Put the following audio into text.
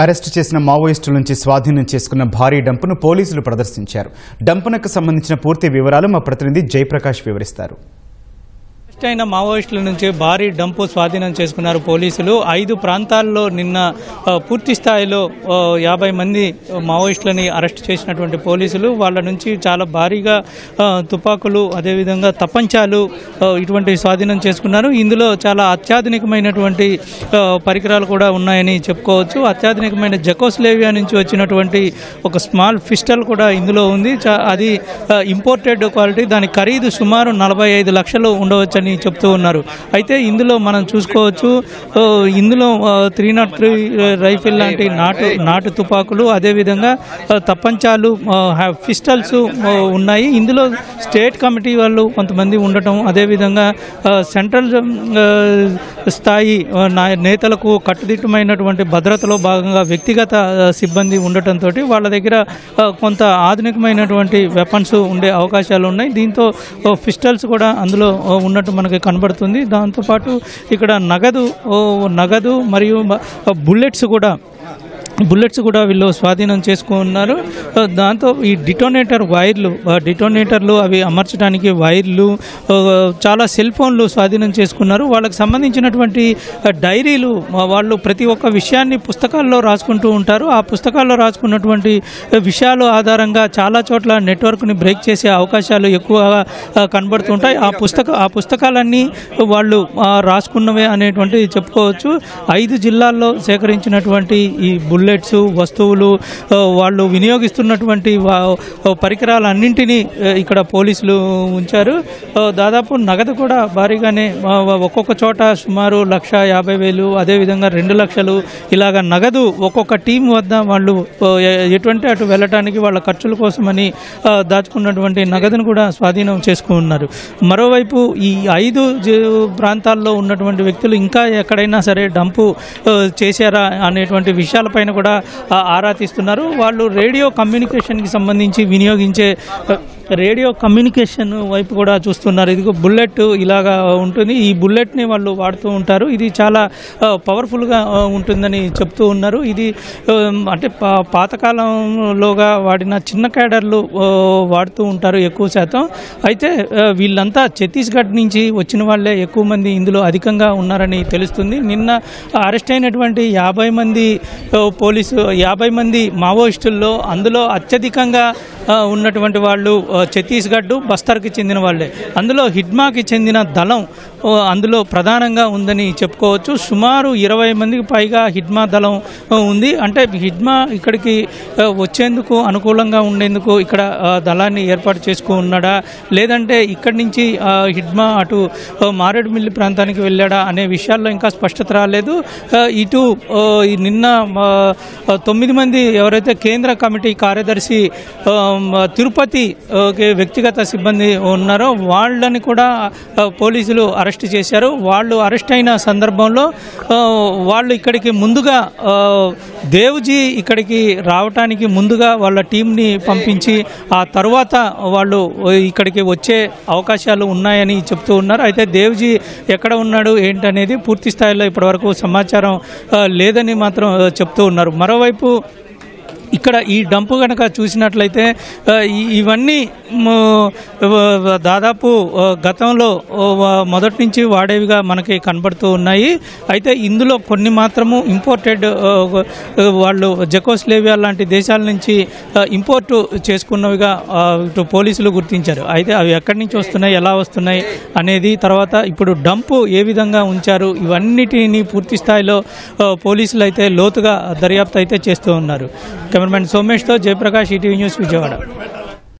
Arrest చేసిన మావోయిస్టుల నుంచి స్వాధీనం చేసుకున్న భారీ డంపును పోలీసులు ప్రదర్శించారు. డంపునకు సంబంధించిన పూర్తి వివరాలు మా ప్రతినిధి జయప్రకాష్ వివరిస్తారు. అయిన మావోయిస్టుల నుంచి భారీ డంపు స్వాధీనం చేసుకున్నారు పోలీసులు. 5 ప్రాంతాల్లో నిన్న పూర్తి స్థాయిలో 50 మంది మావోయిస్టులని అరెస్ట్ చేసినటువంటి పోలీసులు వాళ్ళ నుంచి చాలా భారీగా తుపాకులు, అదేవిధంగా తపంచాలు ఇటువంటి స్వాధీనం చేసుకున్నారు. ఇందులో చాలా అత్యాధునికమైనటువంటి పరికరాలు కూడా ఉన్నాయని చెప్పుకోవచ్చు. అత్యాధునికమైన జకోస్లేవియా నుంచి వచ్చినటువంటి ఒక స్మాల్ పిస్టల్ కూడా ఇందులో ఉంది. అది ఇంపోర్టెడ్ క్వాలిటీ. దాని ఖరీదు సుమారు 45 లక్షలు ఉండవచ్చని చెప్తూ ఉన్నారు. అయితే ఇందులో మనం చూసుకోవచ్చు, ఇందులో 303 రైఫిల్ లాంటి నాటు తుపాకులు, అదేవిధంగా తప్పంచాలు, పిస్టల్స్ ఉన్నాయి. ఇందులో స్టేట్ కమిటీ వాళ్ళు కొంతమంది ఉండటం, అదేవిధంగా సెంట్రల్ స్థాయి నేతలకు కట్టుదిట్టమైనటువంటి భద్రతలో భాగంగా వ్యక్తిగత సిబ్బంది ఉండటంతో వాళ్ళ దగ్గర కొంత ఆధునికమైనటువంటి వెపన్స్ ఉండే అవకాశాలు ఉన్నాయి. దీంతో పిస్టల్స్ కూడా అందులో ఉన్నట్టు మనకి కనబడుతుంది. దాంతోపాటు ఇక్కడ నగదు మరియు బుల్లెట్స్ కూడా వీళ్ళు స్వాధీనం చేసుకున్నారు. దాంతో ఈ డిటోనేటర్లు అవి అమర్చడానికి వైర్లు, చాలా సెల్ ఫోన్లు స్వాధీనం చేసుకున్నారు. వాళ్ళకి సంబంధించినటువంటి డైరీలు, వాళ్ళు ప్రతి ఒక్క విషయాన్ని పుస్తకాల్లో రాసుకుంటూ ఉంటారు. ఆ పుస్తకాల్లో రాసుకున్నటువంటి విషయాల ఆధారంగా చాలా చోట్ల నెట్వర్క్ని బ్రేక్ చేసే అవకాశాలు ఎక్కువగా కనబడుతుంటాయి. ఆ పుస్తకాలన్నీ వాళ్ళు రాసుకున్నవే అనేటువంటిది చెప్పుకోవచ్చు. 5 జిల్లాల్లో సేకరించినటువంటి ఈ బుల్లెట్స్, వస్తువులు, వాళ్ళు వినియోగిస్తున్నటువంటి పరికరాలన్నింటినీ ఇక్కడ పోలీసులు ఉంచారు. దాదాపు నగదు కూడా భారీగానే ఒక్కొక్క చోట సుమారు 1,50,000, అదేవిధంగా 2 లక్షలు ఇలాగ నగదు ఒక్కొక్క టీం వద్ద వాళ్ళు ఎటువంటి అటు వెళ్ళటానికి వాళ్ళ ఖర్చుల కోసమని దాచుకున్నటువంటి నగదును కూడా స్వాధీనం చేసుకున్నారు. మరోవైపు ఈ 5 ప్రాంతాల్లో ఉన్నటువంటి వ్యక్తులు ఇంకా ఎక్కడైనా సరే డంపు చేశారా అనేటువంటి విషయాలపైన కూడా ఆరా తీస్తున్నారు. వాళ్ళు రేడియో కమ్యూనికేషన్కి సంబంధించి వినియోగించే రేడియో కమ్యూనికేషన్ వైపు కూడా చూస్తున్నారు. ఇది బుల్లెట్ ఇలాగా ఉంటుంది. ఈ బుల్లెట్ని వాళ్ళు వాడుతూ ఉంటారు. ఇది చాలా పవర్ఫుల్గా ఉంటుందని చెప్తూ ఉన్నారు. ఇది అంటే పాతకాలంలోగా వాడిన చిన్న క్యాడర్లు వాడుతూ ఉంటారు ఎక్కువ శాతం. అయితే వీళ్ళంతా ఛత్తీస్గఢ్ నుంచి వచ్చిన వాళ్ళే ఎక్కువ మంది ఇందులో అధికంగా ఉన్నారని తెలుస్తుంది. నిన్న అరెస్ట్ అయినటువంటి 50 మంది మావోయిస్టుల్లో అందులో అత్యధికంగా ఉన్నటువంటి వాళ్ళు ఛత్తీస్గఢ్, బస్తర్కి చెందిన వాళ్ళే. అందులో హిడ్మాకి చెందిన దళం అందులో ప్రధానంగా ఉందని చెప్పుకోవచ్చు. సుమారు 20 మందికి పైగా హిడ్మా దళం ఉంది. అంటే హిడ్మా ఇక్కడికి వచ్చేందుకు అనుకూలంగా ఉండేందుకు ఇక్కడ దళాన్ని ఏర్పాటు చేసుకున్నాడా, లేదంటే ఇక్కడి నుంచి హిడ్మా అటు మారేడుమిల్లి ప్రాంతానికి వెళ్ళాడా అనే విషయాల్లో ఇంకా స్పష్టత రాలేదు. ఇటు నిన్న 9 మంది ఎవరైతే కేంద్ర కమిటీ కార్యదర్శి తిరుపతి వ్యక్తిగత సిబ్బంది ఉన్నారో వాళ్ళని కూడా పోలీసులు అరెస్ట్ చేశారు. వాళ్ళు అరెస్ట్ అయిన సందర్భంలో వాళ్ళు ఇక్కడికి ముందుగా దేవ్జీ ఇక్కడికి రావటానికి ముందుగా వాళ్ళ టీంని పంపించి ఆ తర్వాత వాళ్ళు ఇక్కడికి వచ్చే అవకాశాలు ఉన్నాయని చెప్తూ ఉన్నారు. అయితే దేవ్జీ ఎక్కడ ఉన్నాడు ఏంటనేది పూర్తి స్థాయిలో ఇప్పటివరకు సమాచారం లేదని మాత్రం చెప్తూ ఉన్నారు. మరోవైపు ఇక్కడ ఈ డంపు కనుక చూసినట్లయితే ఇవన్నీ దాదాపు గతంలో మొదటి నుంచి వాడేవిగా మనకి కనబడుతూ ఉన్నాయి. అయితే ఇందులో కొన్ని మాత్రము ఇంపోర్టెడ్, వాళ్ళు జకోస్లేవియా లాంటి దేశాల నుంచి ఇంపోర్టు చేసుకున్నవిగా ఇటు పోలీసులు గుర్తించారు. అయితే అవి ఎక్కడి నుంచి వస్తున్నాయి, ఎలా వస్తున్నాయి అనేది, తర్వాత ఇప్పుడు డంపు ఏ విధంగా ఉంచారు, ఇవన్నిటిని పూర్తి స్థాయిలో పోలీసులు అయితే లోతుగా దర్యాప్తు అయితే చేస్తూ ఉన్నారు. కెమెరామెన్ సోమేష్తో జయప్రకాష్, ఈటీవీ న్యూస్, విజయవాడ.